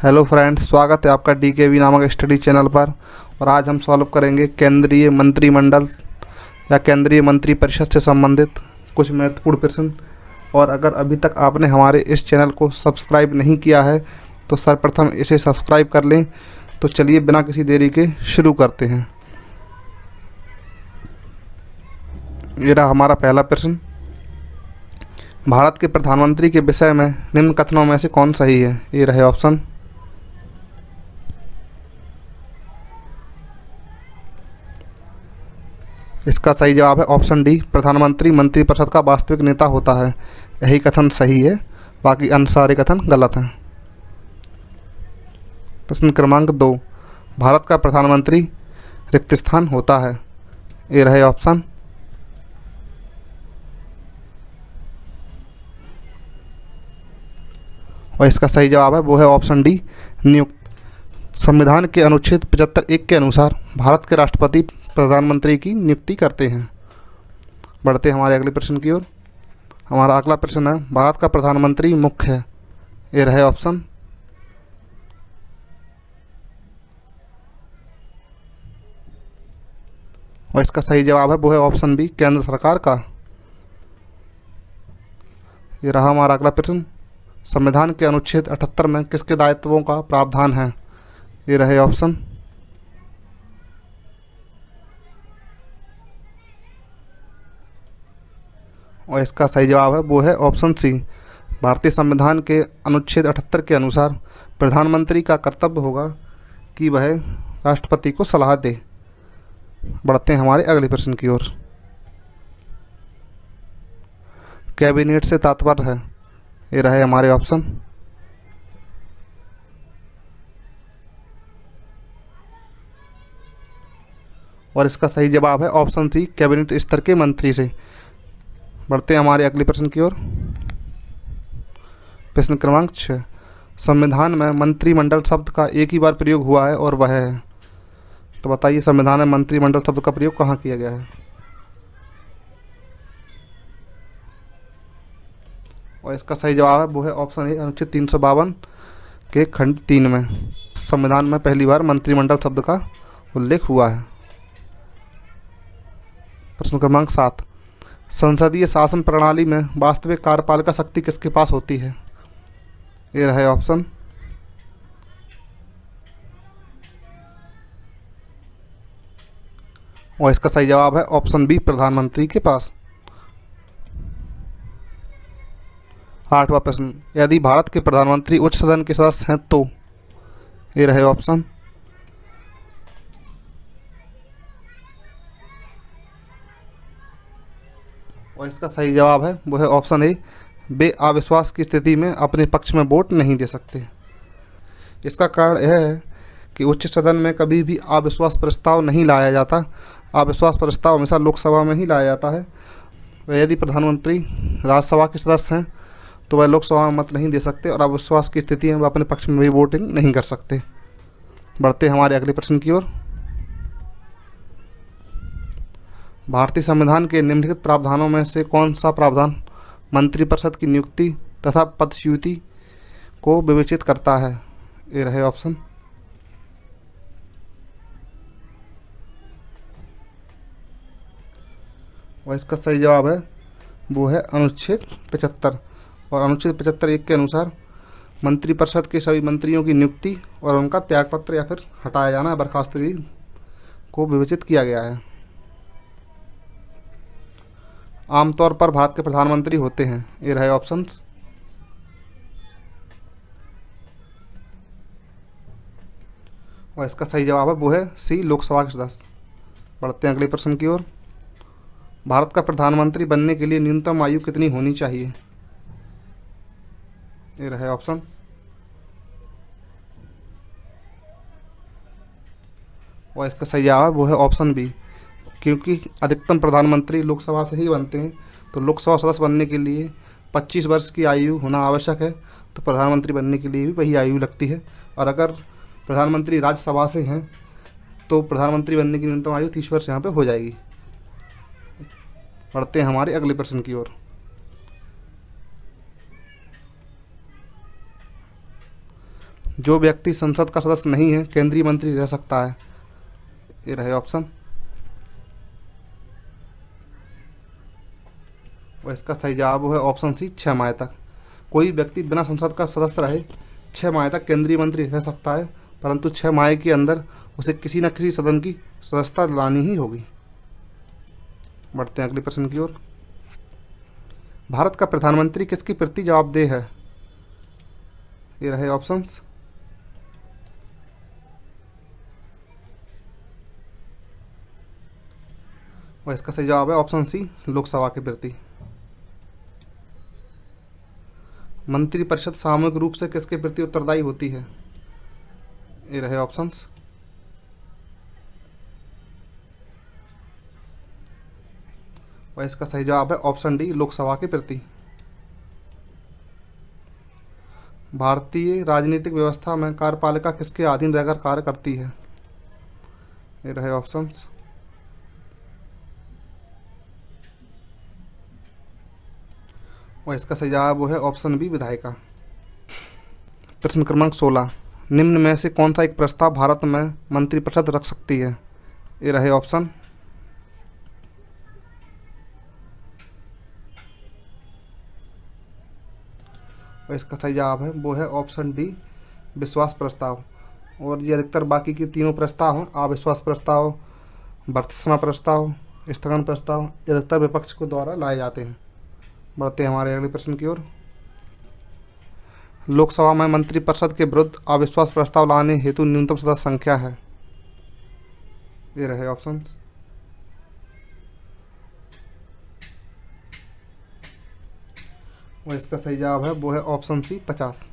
Hello friends, स्वागत है आपका DKV नामक स्टडी चैनल पर। और आज हम सॉल्व करेंगे केंद्रीय मंत्रिमंडल या केंद्रीय मंत्री परिषद से संबंधित कुछ महत्वपूर्ण प्रश्न। और अगर अभी तक आपने हमारे इस चैनल को सब्सक्राइब नहीं किया है तो सर्वप्रथम इसे सब्सक्राइब कर लें। तो चलिए बिना किसी देरी के शुरू करते हैं। ये रहा हमारा पहला प्रश्न। भारत के प्रधानमंत्री के विषय में निम्न कथनों में से कौन सही है? ये रहे ऑप्शन। इसका सही जवाब है ऑप्शन डी, प्रधानमंत्री मंत्रिपरिषद का वास्तविक नेता होता है। यही कथन सही है, बाकी अन्य सारे कथन गलत हैं। प्रश्न क्रमांक 2, भारत का प्रधानमंत्री रिक्त स्थान होता है। ये रहे ऑप्शन। और इसका सही जवाब है वो है ऑप्शन डी, नियुक्त। संविधान के अनुच्छेद 75(1) के अनुसार भारत के राष्ट्रपति प्रधानमंत्री की नियुक्ति करते हैं। बढ़ते हैं हमारे अगले प्रश्न की ओर। हमारा अगला प्रश्न है, भारत का प्रधानमंत्री मुख्य है। ये रहे ऑप्शन। और इसका सही जवाब है वो है ऑप्शन बी, केंद्र सरकार का। ये रहा हमारा अगला प्रश्न, संविधान के अनुच्छेद 78 में किसके दायित्वों का प्रावधान है? ये रहे ऑप्शन। और इसका सही जवाब है वो है ऑप्शन सी, भारतीय संविधान के अनुच्छेद 78 के अनुसार प्रधानमंत्री का कर्तव्य होगा कि वह राष्ट्रपति को सलाह दे। बढ़ते हैं हमारे अगले प्रश्न की ओर। कैबिनेट से तात्पर्य है। ये रहे हमारे ऑप्शन। और इसका सही जवाब है ऑप्शन सी, कैबिनेट स्तर के मंत्री से। बढ़ते हैं हमारे अगले प्रश्न की ओर। प्रश्न क्रमांक 6, संविधान में मंत्रिमंडल शब्द का एक ही बार प्रयोग हुआ है और वह है। तो बताइए, संविधान में मंत्रिमंडल शब्द का प्रयोग कहाँ किया गया है? और इसका सही जवाब है वो है ऑप्शन ए, अनुच्छेद 352 के खंड 3 में संविधान में पहली बार मंत्रिमंडल शब्द का उल्लेख हुआ है। प्रश्न क्रमांक 7, संसदीय शासन प्रणाली में वास्तविक कार्यपालिका शक्ति किसके पास होती है? ये रहे ऑप्शन। और इसका सही जवाब है ऑप्शन बी, प्रधानमंत्री के पास। 8वां प्रश्न, यदि भारत के प्रधानमंत्री उच्च सदन के सदस्य हैं तो? ये रहे ऑप्शन। और इसका सही जवाब है वो है ऑप्शन ए, वे अविश्वास की स्थिति में अपने पक्ष में वोट नहीं दे सकते। इसका कारण यह है कि उच्च सदन में कभी भी अविश्वास प्रस्ताव नहीं लाया जाता। अविश्वास प्रस्ताव हमेशा लोकसभा में ही लाया जाता है। वह यदि प्रधानमंत्री राज्यसभा के सदस्य हैं तो वह लोकसभा में मत नहीं दे सकते और अविश्वास की स्थिति में वह अपने पक्ष में भी वोटिंग नहीं कर सकते। बढ़ते हमारे अगले प्रश्न की ओर। भारतीय संविधान के निम्नलिखित प्रावधानों में से कौन सा प्रावधान मंत्रिपरिषद की नियुक्ति तथा पदच्युति को विवेचित करता है? ये रहे ऑप्शन। और इसका सही जवाब है वो है अनुच्छेद 75। और अनुच्छेद 75(1) के अनुसार मंत्रिपरिषद के सभी मंत्रियों की नियुक्ति और उनका त्यागपत्र या फिर हटाया जाना, बर्खास्तगी को विवेचित किया गया है। आमतौर पर भारत के प्रधानमंत्री होते हैं। ये रहे ऑप्शंस। और इसका सही जवाब है वो है सी, लोकसभा के सदस्य। बढ़ते हैं अगले प्रश्न की ओर। भारत का प्रधानमंत्री बनने के लिए न्यूनतम आयु कितनी होनी चाहिए? ये रहे ऑप्शन। और इसका सही जवाब है वो है ऑप्शन बी, क्योंकि अधिकतम प्रधानमंत्री लोकसभा से ही बनते हैं। तो लोकसभा सदस्य बनने के लिए 25 वर्ष की आयु होना आवश्यक है। तो प्रधानमंत्री बनने के लिए भी वही आयु लगती है। और अगर प्रधानमंत्री राज्यसभा से हैं तो प्रधानमंत्री बनने की न्यूनतम आयु 30 वर्ष यहाँ पे हो जाएगी। बढ़ते हैं हमारे अगले प्रश्न की ओर। जो व्यक्ति संसद का सदस्य नहीं है केंद्रीय मंत्री रह सकता है। ये रहे ऑप्शन। और इसका सही जवाब है ऑप्शन सी, 6 माह तक। कोई व्यक्ति बिना संसद का सदस्य रहे 6 माह तक केंद्रीय मंत्री रह सकता है, परंतु 6 माह के अंदर उसे किसी न किसी सदन की सदस्यता लानी ही होगी। बढ़ते हैं अगले प्रश्न की ओर। भारत का प्रधानमंत्री किसकी प्रति जवाबदेह है? ये रहे ऑप्शंस। और इसका सही जवाब है ऑप्शन सी, लोकसभा के प्रति। मंत्रिपरिषद सामूहिक रूप से किसके प्रति उत्तरदायी होती है? ये रहे ऑप्शंस। और इसका सही जवाब है ऑप्शन डी, लोकसभा के प्रति। भारतीय राजनीतिक व्यवस्था में कार्यपालिका किसके अधीन रहकर कार्य करती है? ये रहे ऑप्शंस। और इसका सही जवाब वो है ऑप्शन बी, विधायिका। प्रश्न क्रमांक 16। निम्न में से कौन सा एक प्रस्ताव भारत में मंत्रिपरिषद रख सकती है? ये रहे ऑप्शन। और इसका सही जवाब है वो है ऑप्शन डी, विश्वास प्रस्ताव। और ये अधिकतर बाकी के तीनों प्रस्ताव हैं, अविश्वास प्रस्ताव, भर्त्सना प्रस्ताव, स्थगन प्रस्ताव, ये अधिकतर विपक्ष को द्वारा लाए जाते हैं। बढ़ते हैं हमारे अगले प्रश्न की ओर। लोकसभा में मंत्रिपरिषद के विरुद्ध अविश्वास प्रस्ताव लाने हेतु न्यूनतम सदस्य संख्या है? ये रहे ऑप्शन। और इसका सही जवाब है वो है ऑप्शन सी, 50।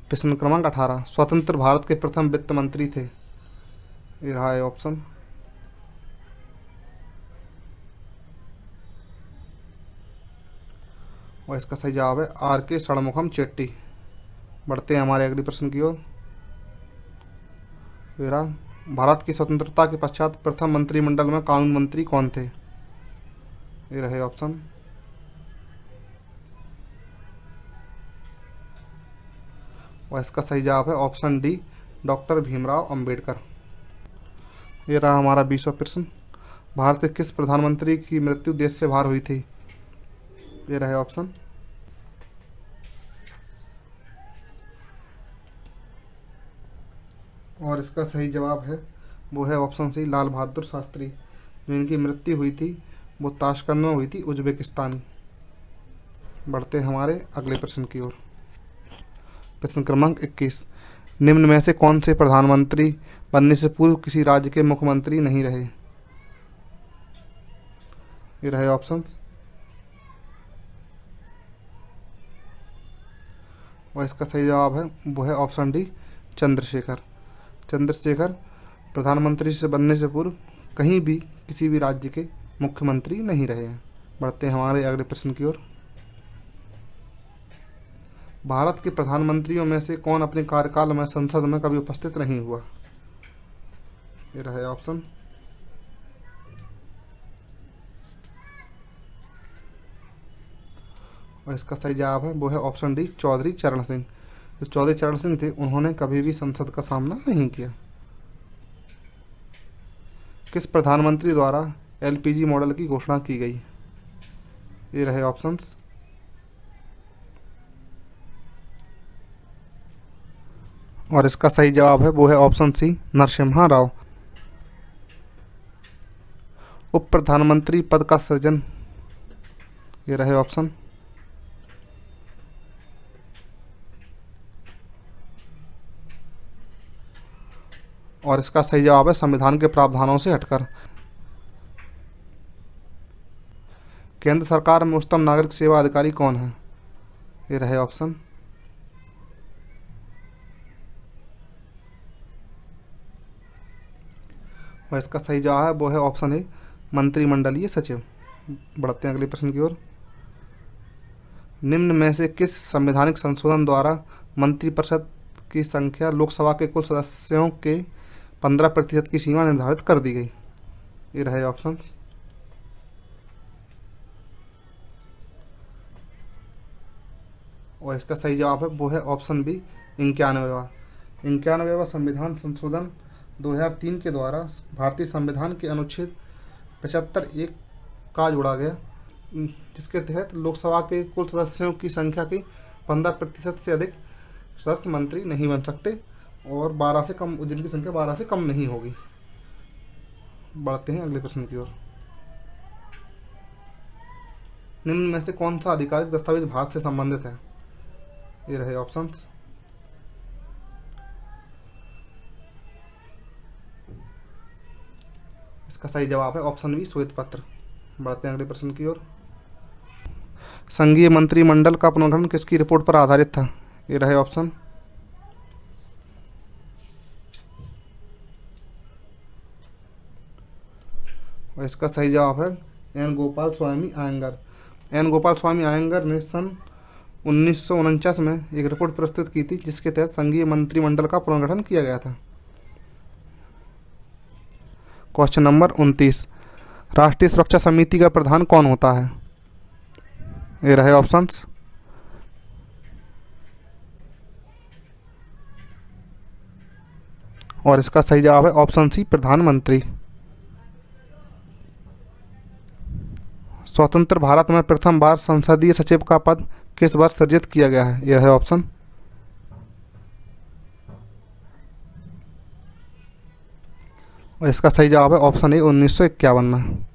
प्रश्न क्रमांक 18। स्वतंत्र भारत के प्रथम वित्त मंत्री थे? ये रहा है ऑप्शन। और इसका सही जवाब है आर के षणमुखम चेट्टी। बढ़ते हैं हमारे अगले प्रश्न की ओर। भारत की स्वतंत्रता के पश्चात प्रथम मंत्रिमंडल में कानून मंत्री कौन थे? ये रहे ऑप्शन। और इसका सही जवाब है option D, doctor Bhimrao Ambedkar. ये रहा हमारा 20वां प्रश्न। भारत के किस प्रधानमंत्री की मृत्यु देश से बाहर हुई थी? ये रहे ऑप्शन। और इसका सही जवाब है वो है ऑप्शन सी, लाल बहादुर शास्त्री। जो इनकी मृत्यु हुई थी वो ताशकंद में हुई थी, उज्बेकिस्तान। बढ़ते हैं हमारे अगले प्रश्न की ओर। प्रश्न क्रमांक 21। निम्न में से कौन से प्रधानमंत्री बनने से पूर्व किसी राज्य के मुख्यमंत्री नहीं रहे? ये रहे ऑप्शंस। और इसका सही जवाब है वो है ऑप्शन डी, चंद्रशेखर। चंद्रशेखर प्रधानमंत्री से बनने से पूर्व कहीं भी किसी भी राज्य के मुख्यमंत्री नहीं रहे हैं। बढ़ते हैं हमारे अगले प्रश्न की ओर। भारत के प्रधानमंत्रियों में से कौन अपने कार्यकाल में संसद में कभी उपस्थित नहीं हुआ? ये रहे ऑप्शन। और इसका सही जवाब है वो है ऑप्शन डी, चौधरी चरण सिंह। जो चौधरी चरण सिंह थे उन्होंने कभी भी संसद का सामना नहीं किया। किस प्रधानमंत्री द्वारा एलपीजी मॉडल की घोषणा की गई? ये रहे ऑप्शंस। और इसका सही जवाब है वो है ऑप्शन सी, नरसिम्हा राव। उप प्रधानमंत्री पद का सृजन? ये रहे ऑप्शन। और इसका सही जवाब है संविधान के प्रावधानों से हटकर। केंद्र सरकार में उच्चतम नागरिक सेवा अधिकारी कौन है? ये रहे ऑप्शन। और इसका सही जवाब है वो है ऑप्शन ए, मंत्रिमंडलीय सचिव। बढ़ते हैं अगले प्रश्न की ओर। निम्न में से किस संवैधानिक संशोधन द्वारा मंत्रिपरिषद की संख्या लोकसभा के कुल सदस्यों के 15% की सीमा निर्धारित कर दी गई? ये रहे ऑप्शंस। और इसका सही जवाब है वो है ऑप्शन बी 91वां। 91वां संविधान संशोधन 2003 के द्वारा भारतीय संविधान के अनुच्छेद 75(1) का जोड़ा गया, जिसके तहत लोकसभा के कुल सदस्यों की संख्या की 15% से अधिक सदस्य मंत्री नहीं बन सकते और 12 से कम, जिनकी संख्या 12 से कम नहीं होगी। बढ़ते हैं अगले प्रश्न की ओर। निम्न में से कौन सा आधिकारिक दस्तावेज भारत से संबंधित है? ये रहे ऑप्शंस। इसका सही जवाब है ऑप्शन बी श्वेत पत्र। बढ़ते हैं अगले प्रश्न की ओर। संघीय मंत्रिमंडल का पुनर्गठन किसकी रिपोर्ट पर आधारित था? ये रहे ऑप्शन। और इसका सही जवाब है एन गोपाल स्वामी अयंगर। एन गोपाल स्वामी अयंगर ने सन 1949 में एक रिपोर्ट प्रस्तुत की थी, जिसके तहत संघीय मंत्रिमंडल का पुनर्गठन किया गया था। क्वेश्चन नंबर 29, राष्ट्रीय सुरक्षा समिति का प्रधान कौन होता है? ये रहे ऑप्शंस। और इसका सही जवाब है ऑप्शन सी प्रधानमंत्री। स्वतंत्र भारत में प्रथम बार संसदीय सचिव का पद किस वर्ष सृजित किया गया है? यह है ऑप्शन। और इसका सही जवाब है ऑप्शन ए 1951 में।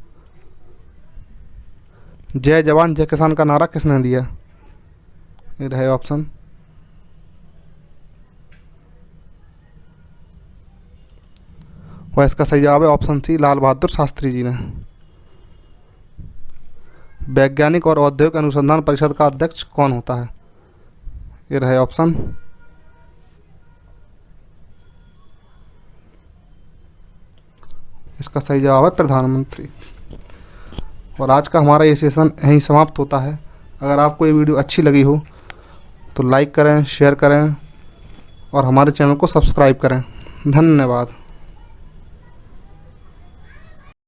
जय जवान जय किसान का नारा किसने दिया? ये रहे ऑप्शन। और इसका सही जवाब है ऑप्शन सी लाल बहादुर शास्त्री जी ने। वैज्ञानिक और औद्योगिक अनुसंधान परिषद का अध्यक्ष कौन होता है? ये रहे ऑप्शन। इसका सही जवाब है प्रधानमंत्री। और आज का हमारा ये सेशन यहीं समाप्त होता है। अगर आपको ये वीडियो अच्छी लगी हो तो लाइक करें, शेयर करें और हमारे चैनल को सब्सक्राइब करें। धन्यवाद।